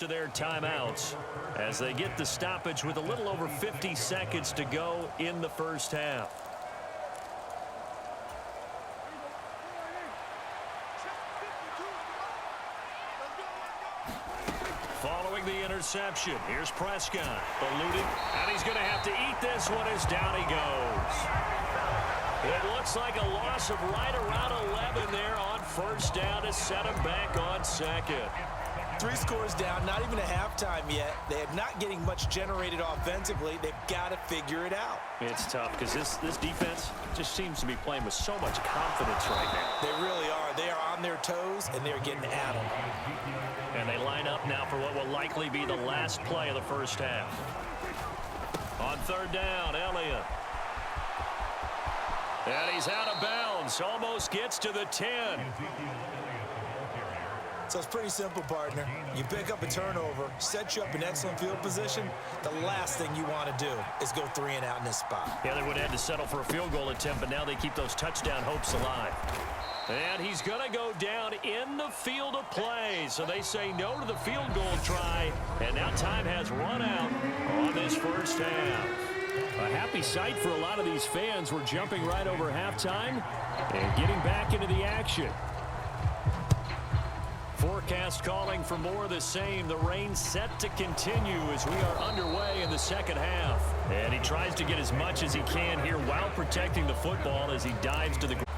of their timeouts as they get the stoppage with a little over 50 seconds to go in the first half. Following the interception, here's Prescott. Eluding, and he's going to have to eat this one as down he goes. It looks like a loss of right around 11 there on first down to set him back on second. 3 scores down, not even a halftime yet. They are not getting much generated offensively. They've got to figure it out. It's tough because this defense just seems to be playing with so much confidence right now. They really are. They are on their toes, and they're getting at them. And they line up now for what will likely be the last play of the first half. On third down, Elliott. And he's out of bounds. Almost gets to the 10. So it's pretty simple, partner. You pick up a turnover, set you up in excellent field position. The last thing you want to do is go 3 and out in this spot. Yeah, they would have had to settle for a field goal attempt, but now they keep those touchdown hopes alive. And he's going to go down in the field of play. So they say no to the field goal try. And now time has run out on this first half. A happy sight for a lot of these fans. We're jumping right over halftime and getting back into the action. Forecast calling for more of the same. The rain set to continue as we are underway in the second half. And he tries to get as much as he can here while protecting the football as he dives to the ground.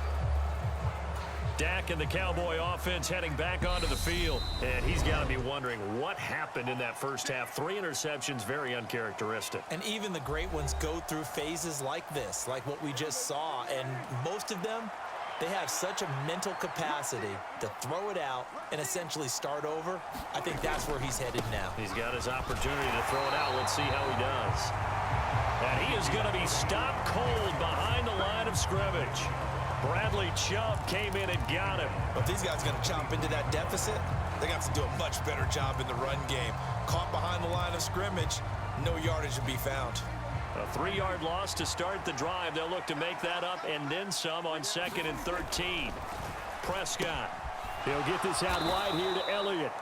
Dak and the Cowboy offense heading back onto the field. And he's got to be wondering what happened in that first half. 3 interceptions, very uncharacteristic. And even the great ones go through phases like this, like what we just saw. And most of them, they have such a mental capacity to throw it out and essentially start over. I think that's where he's headed now. He's got his opportunity to throw it out. Let's see how he does. And he is going to be stopped cold behind the line of scrimmage. Bradley Chubb came in and got him. But if these guys are going to chomp into that deficit, they're going to have to do a much better job in the run game. Caught behind the line of scrimmage, no yardage to be found. A 3-yard loss to start the drive. They'll look to make that up and then some on 2nd and 13. Prescott. He'll get this out wide here to Elliott.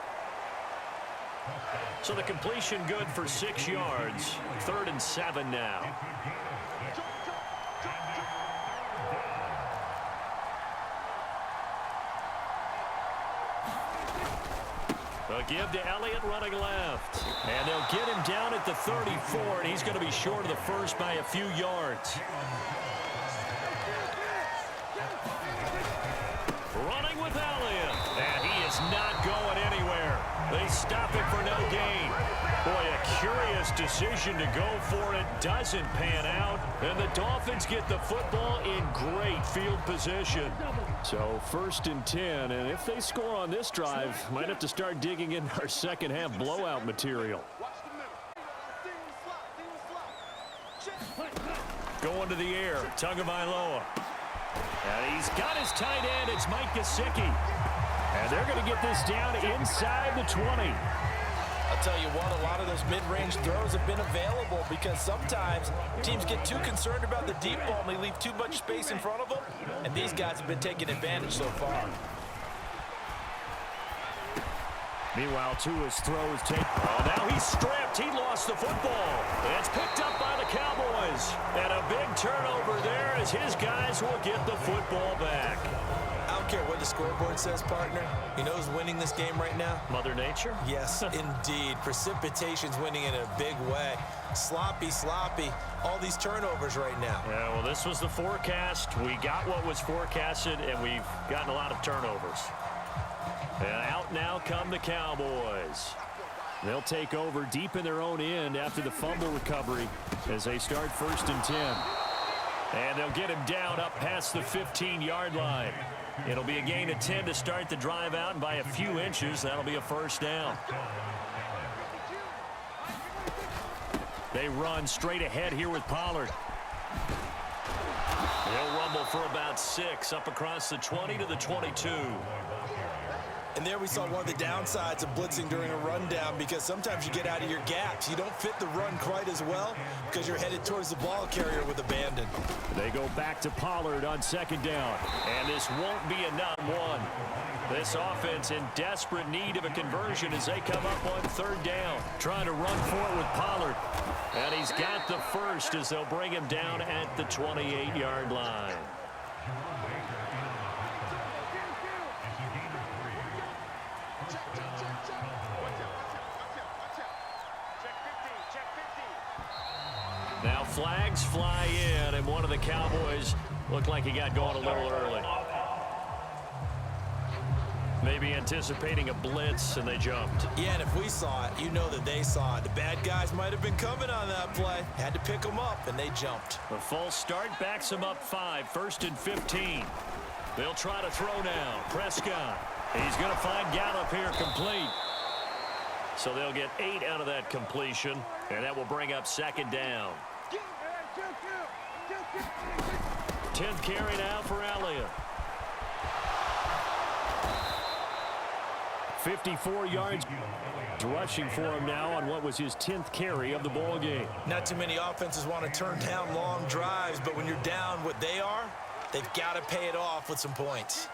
So the completion good for 6 yards. 3rd and 7 now. A give to Elliott running left. And they'll get him down at the 34, and he's going to be short of the first by a few yards. Running with Elliott. And he is not going anywhere. They stop him for no gain. Boy, a curious decision to go for it. Doesn't pan out. And the Dolphins get the football in great field position. So 1st and 10. And if they score on this drive, might have to start digging in our second half blowout material. Going to the air. Tagovailoa. And he's got his tight end. It's Mike Gesicki. And they're going to get this down inside the 20. I'll tell you what, a lot of those mid-range throws have been available because sometimes teams get too concerned about the deep ball and they leave too much space in front of them. And these guys have been taking advantage so far. Meanwhile, Tua's throw is taken. Oh, now he's stripped. He lost the football. It's picked up by the Cowboys. And a big turnover there as his guys will get the football back. I don't care what the scoreboard says, partner. You know who's winning this game right now? Mother Nature? Yes, indeed. Precipitation's winning in a big way. Sloppy, sloppy. All these turnovers right now. Yeah, well, this was the forecast. We got what was forecasted, and we've gotten a lot of turnovers. And out now come the Cowboys. They'll take over deep in their own end after the fumble recovery as they start 1st and 10. And they'll get him down up past the 15-yard line. It'll be a gain of 10 to start the drive out, and by a few inches, that'll be a first down. They run straight ahead here with Pollard. They'll rumble for about 6 up across the 20 to the 22. And there we saw one of the downsides of blitzing during a rundown because sometimes you get out of your gaps. You don't fit the run quite as well because you're headed towards the ball carrier with abandon. They go back to Pollard on 2nd down. And this won't be a 9-1. This offense in desperate need of a conversion as they come up on third down. Trying to run for it with Pollard. And he's got the first as they'll bring him down at the 28-yard line. Now flags fly in, and one of the Cowboys looked like he got going a little early. Maybe anticipating a blitz, and they jumped. Yeah, and if we saw it, you know that they saw it. The bad guys might have been coming on that play. Had to pick them up, and they jumped. The false start backs them up 5, 1st and 15. They'll try to throw now. Prescott. He's going to find Gallup here complete. So they'll get 8 out of that completion, and that will bring up 2nd down. 10th carry now for Elliott. 54 yards rushing for him now on what was his 10th carry of the ball game. Not too many offenses want to turn down long drives, but when you're down what they are, they've got to pay it off with some points.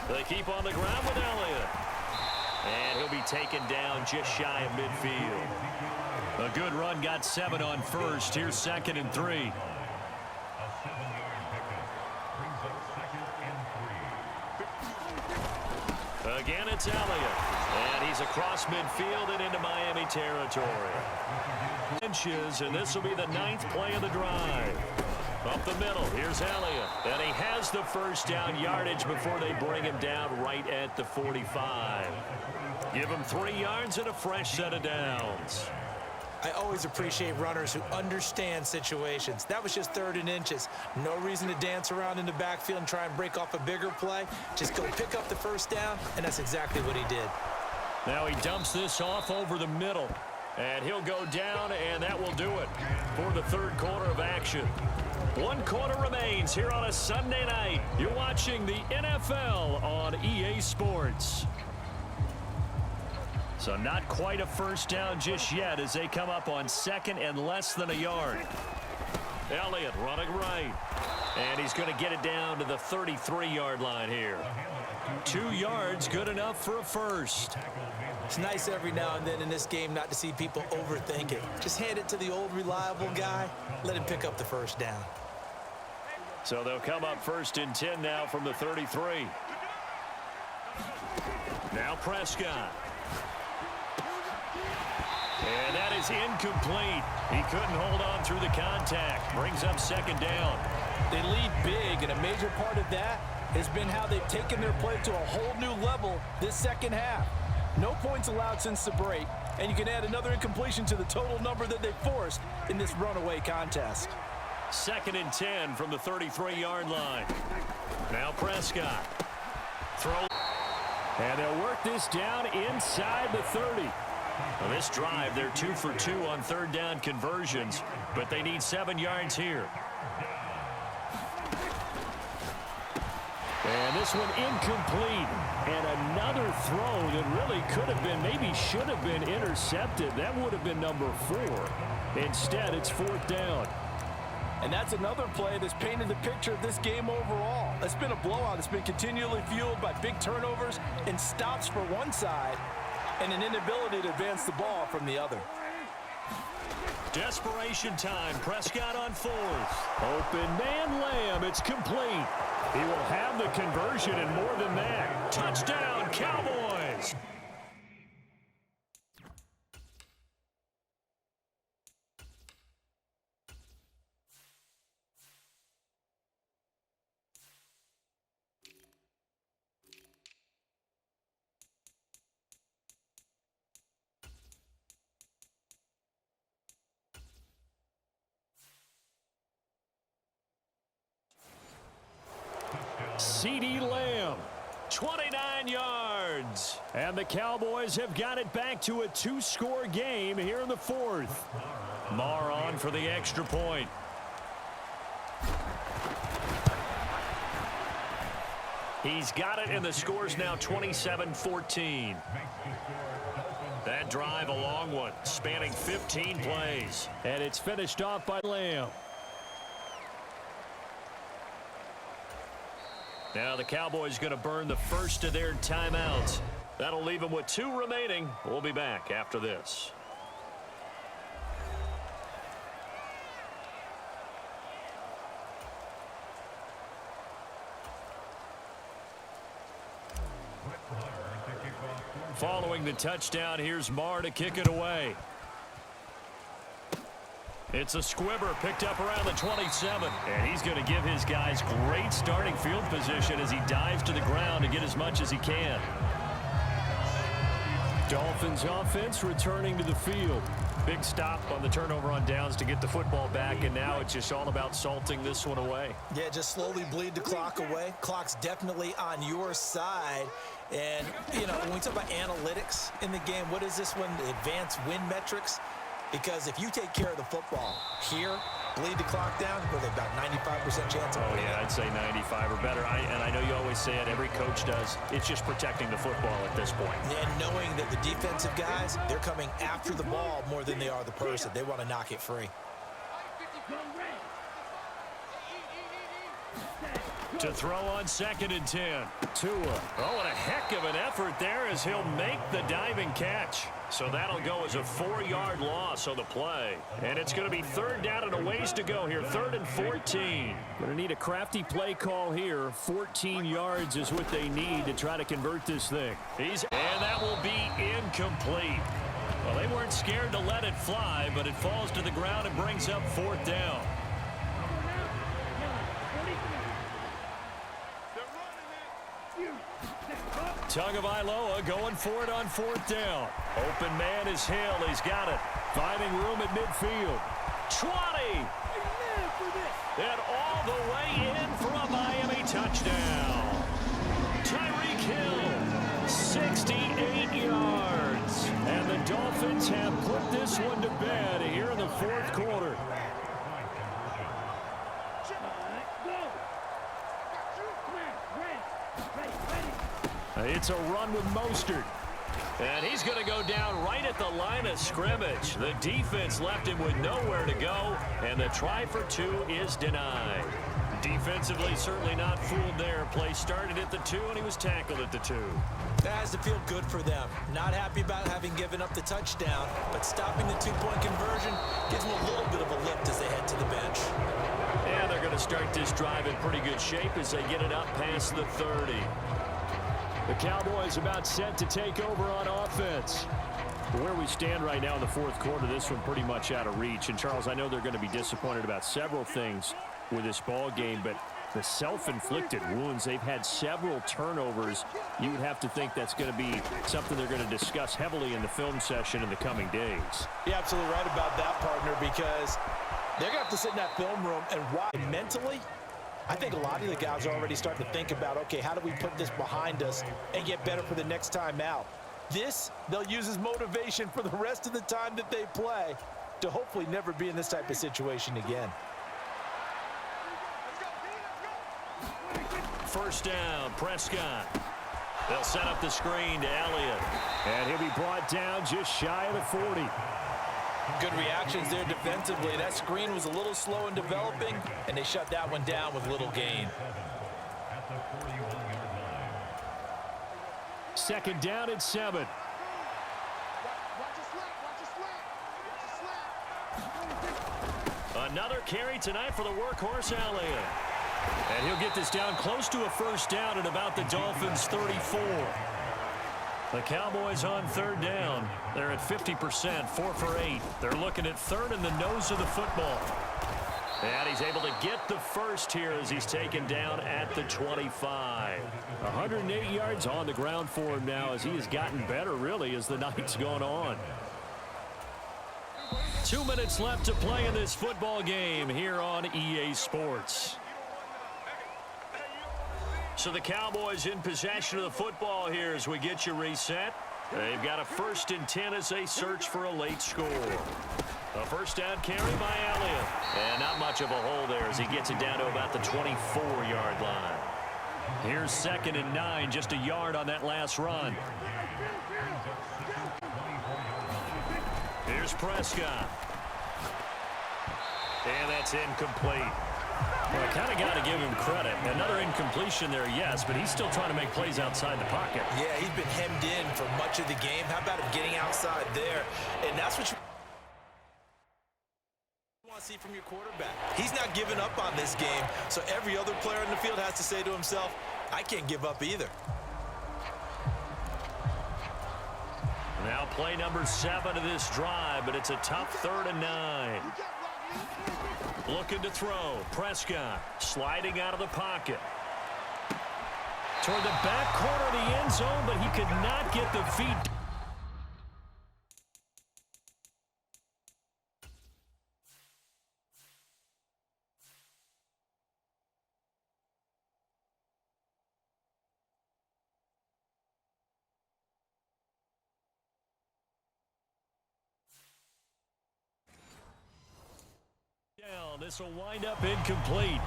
They keep on the ground with Elliott. And he'll be taken down just shy of midfield. A good run, got 7 on first. Here's 2nd and 3. Again, it's Elliott. And he's across midfield and into Miami territory. Inches, and this will be the 9th play of the drive. Up the middle, here's Elliott. And he has the first down yardage before they bring him down right at the 45. Give him 3 yards and a fresh set of downs. I always appreciate runners who understand situations. That was just 3rd and inches. No reason to dance around in the backfield and try and break off a bigger play. Just go pick up the first down, and that's exactly what he did. Now he dumps this off over the middle. And he'll go down, and that will do it for the 3rd quarter of action. 1 quarter remains here on a Sunday night. You're watching the NFL on EA Sports. So not quite a first down just yet as they come up on 2nd and less than a yard. Elliott running right. And he's going to get it down to the 33-yard line here. 2 yards, good enough for a first. It's nice every now and then in this game not to see people overthink it. Just hand it to the old reliable guy. Let him pick up the first down. So they'll come up 1st and 10 now from the 33. Now Prescott. And that is incomplete. He couldn't hold on through the contact. Brings up 2nd down. They lead big, and a major part of that has been how they've taken their play to a whole new level this second half. No points allowed since the break, and you can add another incompletion to the total number that they forced in this runaway contest. 2nd and 10 from the 33-yard line. Now Prescott. Throw. And they'll work this down inside the 30. Well, this drive, they're 2 for 2 on 3rd down conversions, but they need 7 yards here. And this one incomplete. And another throw that really could have been, maybe should have been intercepted. That would have been number 4. Instead, it's 4th down. And that's another play that's painted the picture of this game overall. It's been a blowout. It's been continually fueled by big turnovers and stops for one side and an inability to advance the ball from the other. Desperation time. Prescott on 4th. Open man Lamb. It's complete. He will have the conversion and more than that. Touchdown, Cowboys. CeeDee Lamb, 29 yards. And the Cowboys have got it back to a 2-score game here in the 4th. Marr on for the extra point. He's got it, and the score's now 27-14. That drive, a long one, spanning 15 plays. And it's finished off by Lamb. Now the Cowboys going to burn the first of their timeouts. That'll leave them with 2 remaining. We'll be back after this. Following the touchdown, here's Marr to kick it away. It's a squibber picked up around the 27. And he's going to give his guys great starting field position as he dives to the ground to get as much as he can. Dolphins offense returning to the field. Big stop on the turnover on downs to get the football back, and now it's just all about salting this one away. Yeah, just slowly bleed the clock away. Clock's definitely on your side. And, you know, when we talk about analytics in the game, what is this one? The advanced win metrics? Because if you take care of the football here, bleed the clock down, with about 95% chance of winning. Oh, yeah, I'd say 95 or better. And I know you always say it, every coach does. It's just protecting the football at this point. And knowing that the defensive guys, they're coming after the ball more than they are the person. They want to knock it free. To throw on 2nd and 10. Tua. Oh, and a heck of an effort there as he'll make the diving catch. So that'll go as a 4-yard loss on the play. And it's going to be 3rd down and a ways to go here. 3rd and 14. Going to need a crafty play call here. 14 yards is what they need to try to convert this thing. And that will be incomplete. Well, they weren't scared to let it fly, but it falls to the ground and brings up 4th down. Tagovailoa going for it on 4th down. Open man is Hill. He's got it. Finding room at midfield. 20. And all the way in for a Miami touchdown. Tyreek Hill, 68 yards. And the Dolphins have put this one to bed here in the 4th quarter. It's a run with Mostert. And he's going to go down right at the line of scrimmage. The defense left him with nowhere to go, and the try for 2 is denied. Defensively, certainly not fooled there. Play started at the 2, and he was tackled at the 2. That has to feel good for them. Not happy about having given up the touchdown, but stopping the 2-point conversion gives them a little bit of a lift as they head to the bench. And they're going to start this drive in pretty good shape as they get it up past the 30. The Cowboys about set to take over on offense. Where we stand right now in the 4th quarter, this one pretty much out of reach. And, Charles, I know they're going to be disappointed about several things with this ball game, but the self-inflicted wounds, they've had several turnovers. You would have to think that's going to be something they're going to discuss heavily in the film session in the coming days. You're absolutely right about that, partner, because they're going to have to sit in that film room and watch mentally. I think a lot of the guys are already starting to think about, okay, how do we put this behind us and get better for the next time out? This, they'll use as motivation for the rest of the time that they play to hopefully never be in this type of situation again. 1st down, Prescott. They'll set up the screen to Elliott. And he'll be brought down just shy of the 40. Good reactions there defensively. That screen was a little slow in developing, and they shut that one down with little gain. 2nd down and 7. Another carry tonight for the workhorse Elliott. And he'll get this down close to a 1st down at about the Dolphins' 34. The Cowboys on 3rd down. They're at 50%, 4 for 8. They're looking at 3rd in the nose of the football. And he's able to get the first here as he's taken down at the 25. 108 yards on the ground for him now as he has gotten better, really, as the night's gone on. 2 minutes left to play in this football game here on EA Sports. So the Cowboys in possession of the football here as we get you reset. They've got a 1st and 10 as they search for a late score. A 1st down carry by Elliott. And not much of a hole there as he gets it down to about the 24-yard line. Here's 2nd and 9, just a yard on that last run. Here's Prescott. And that's incomplete. Well, I kind of got to give him credit. Another incompletion there, yes, but he's still trying to make plays outside the pocket. Yeah, he's been hemmed in for much of the game. How about him getting outside there? And that's what you want to see from your quarterback. He's not giving up on this game, so every other player in the field has to say to himself, I can't give up either. Now play number 7 of this drive, but it's a tough 3rd and 9. Looking to throw. Prescott sliding out of the pocket. Toward the back corner of the end zone, but he could not get the feet. This will wind up incomplete.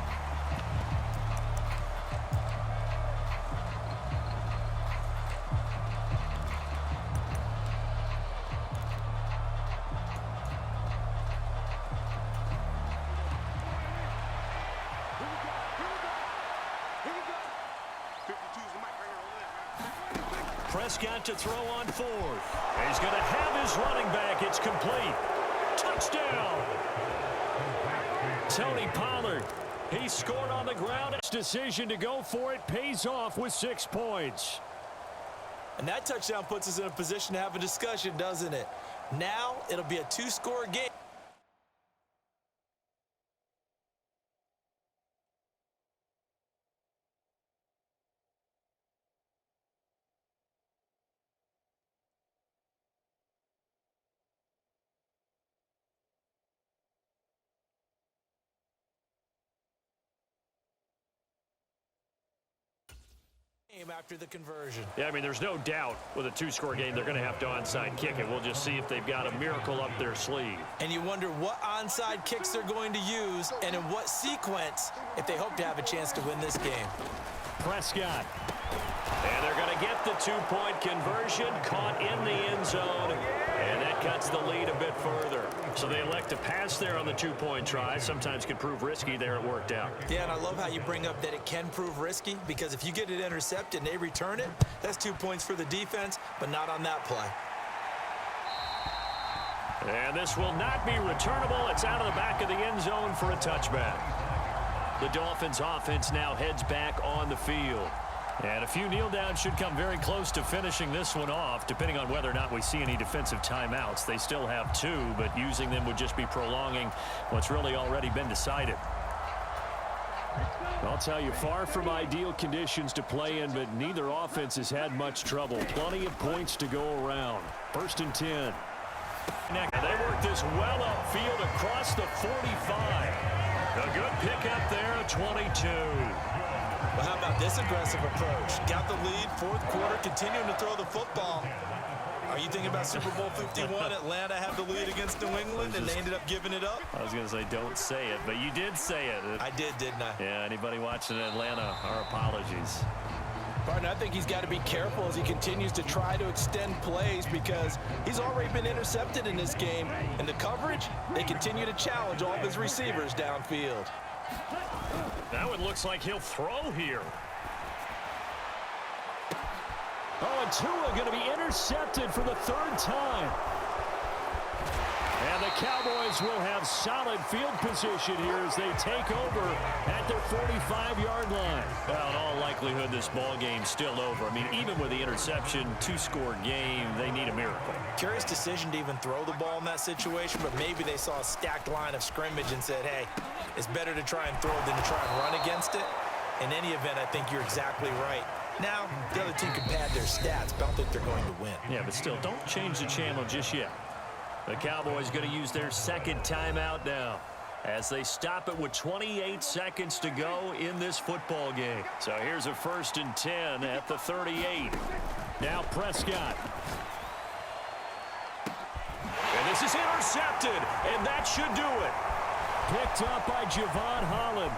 Prescott to throw on 4th. He's going to have his running back. It's complete. Touchdown. Tony Pollard, he scored on the ground. His decision to go for it pays off with 6 points. And that touchdown puts us in a position to have a discussion, doesn't it? Now it'll be a 2-score game. After the conversion. Yeah, I mean, there's no doubt with a 2-score game, they're going to have to onside kick it. We'll just see if they've got a miracle up their sleeve. And you wonder what onside kicks they're going to use and in what sequence if they hope to have a chance to win this game. Prescott. And they're going to get the 2-point conversion, caught in the end zone, and that cuts the lead a bit further. So they elect to pass there on the 2-point try. Sometimes can prove risky. There it worked out. Yeah, and I love how you bring up that it can prove risky, because if you get it intercepted and they return it, that's 2 points for the defense, but not on that play. And this will not be returnable. It's out of the back of the end zone for a touchback. The Dolphins offense now heads back on the field. And a few kneel downs should come very close to finishing this one off, depending on whether or not we see any defensive timeouts. They still have 2, but using them would just be prolonging what's really already been decided. I'll tell you, far from ideal conditions to play in, but neither offense has had much trouble. Plenty of points to go around. 1st and 10. They work this well upfield across the 45. A good pickup there at 22. Well, how about this aggressive approach? Got the lead, 4th quarter, continuing to throw the football. Are you thinking about Super Bowl 51? Atlanta had the lead against New England, and they ended up giving it up? I was going to say, don't say it, but you did say it. I did, didn't I? Yeah, anybody watching Atlanta, our apologies. Partner, I think he's got to be careful as he continues to try to extend plays, because he's already been intercepted in this game. And the coverage, they continue to challenge all of his receivers downfield. Now it looks like he'll throw here. Oh, and Tua going to be intercepted for the 3rd time. And the Cowboys will have solid field position here as they take over at their 45-yard line. Well, in all likelihood, this ball game's still over. I mean, even with the interception, 2-score game, they need a miracle. Curious decision to even throw the ball in that situation, but maybe they saw a stacked line of scrimmage and said, hey, it's better to try and throw than to try and run against it. In any event, I think you're exactly right. Now, the other team can pad their stats, but I don't think they're going to win. Yeah, but still, don't change the channel just yet. The Cowboys going to use their 2nd timeout now as they stop it with 28 seconds to go in this football game. So here's a 1st and 10 at the 38. Now Prescott. And this is intercepted, and that should do it. Picked up by Javon Holland.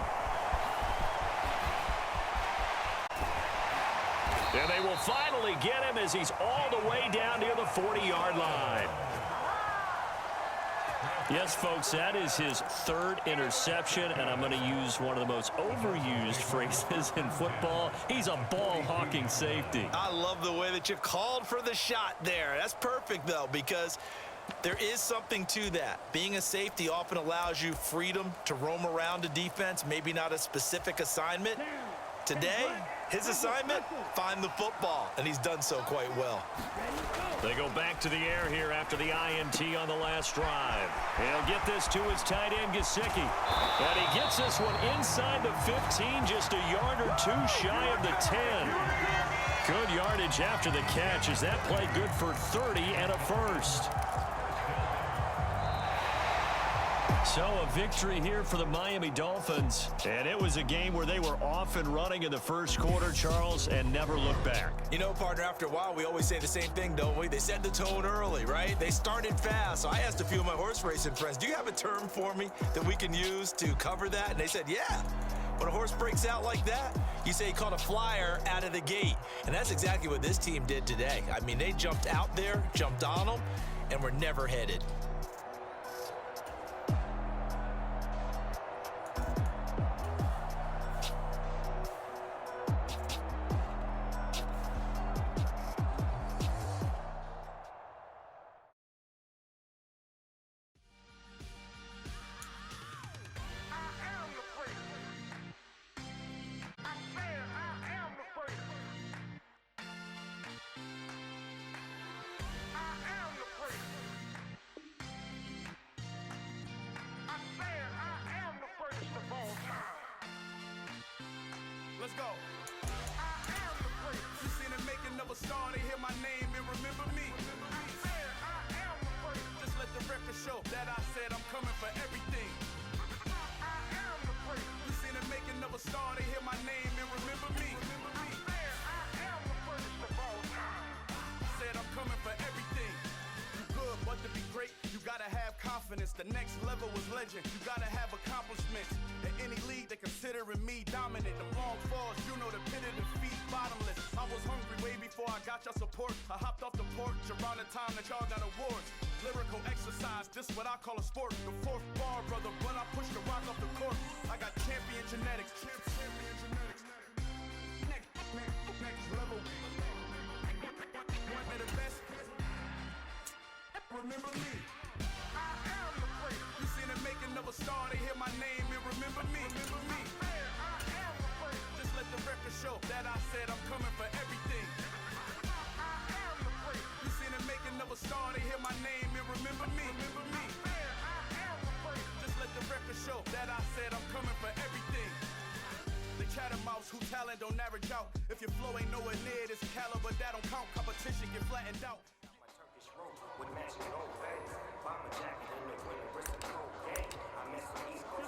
And they will finally get him as he's all the way down near the 40-yard line. Yes, folks, that is his third interception, and I'm going to use one of the most overused phrases in football. He's a ball-hawking safety. I love the way that you called for the shot there. That's perfect, though, because there is something to that. Being a safety often allows you freedom to roam around a defense, maybe not a specific assignment. Today, his assignment, find the football, and he's done so quite well. They go back to the air here after the INT on the last drive. He'll get this to his tight end, Gesicki. And he gets this one inside the 15, just a yard or two shy of the 10. Good yardage after the catch as that play good for 30 and a first. So a victory here for the Miami Dolphins. And it was a game where they were off and running in the first quarter, Charles, and never looked back. You know, partner, after a while, we always say the same thing, don't we? They set the tone early, right? They started fast. So I asked a few of my horse racing friends, do you have a term for me that we can use to cover that? And they said, yeah. When a horse breaks out like that, you say he caught a flyer out of the gate. And that's exactly what this team did today. I mean, they jumped out there, jumped on them, and were never headed. Let's go. I am the great. You seen the making of a star, they hear my name and remember me. I said I am the great. Just let the record show that I said I'm coming for everything. I am the great. You seen the making of a star, they hear my name and remember me. I said I am the greatest of all time. Said I'm coming for everything. You good, but to be great, you gotta have confidence. The next level was legend. You gotta have accomplishments. In any league, they considering me dominant. The long falls, you know the pit of defeat, bottomless. I was hungry way before I got your support. I hopped off the porch around the time that y'all got awards. Lyrical exercise, this what I call a sport. The fourth bar, brother, when I push the rock off the court. I got champion genetics. Champion genetics. Next level. One of the best. Remember me. I am the great. You seen the making of a star, they hear my name and remember me. Remember me. I am the great. Just let the record show that I said I'm coming for everything. I am the great. You seen the making of a star, they hear my name and remember me. Remember me. I am the great. Just let the record show that I said I'm coming for everything. The chattermouths who talent don't average out. If your flow ain't nowhere near this caliber, that don't count. Competition get flattened out. With matching old veins, bomber jacket in the winter, wrist and cold game. I mess with East Coast.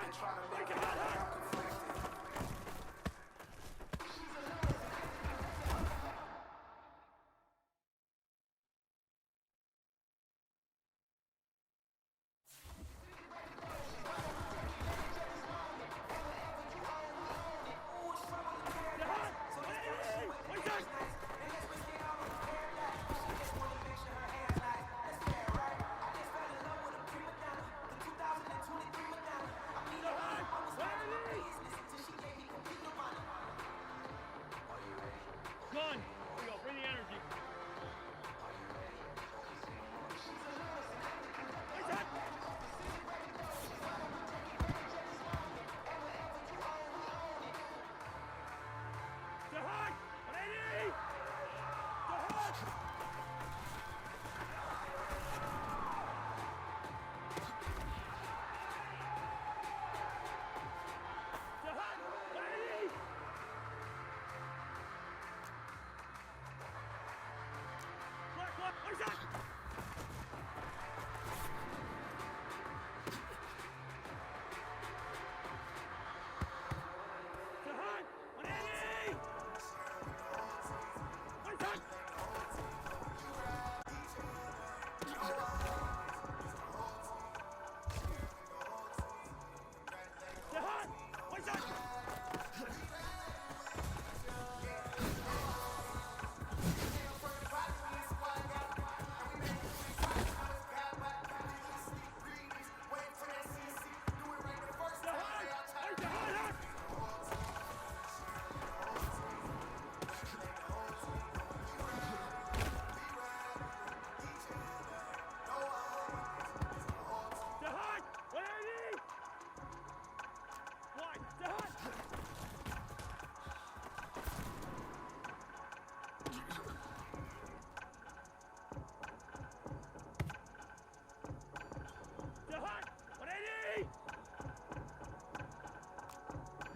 and try to make it look like I'm conflicted. Gun! Here we go, bring the energy.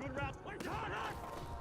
Good route. Hot!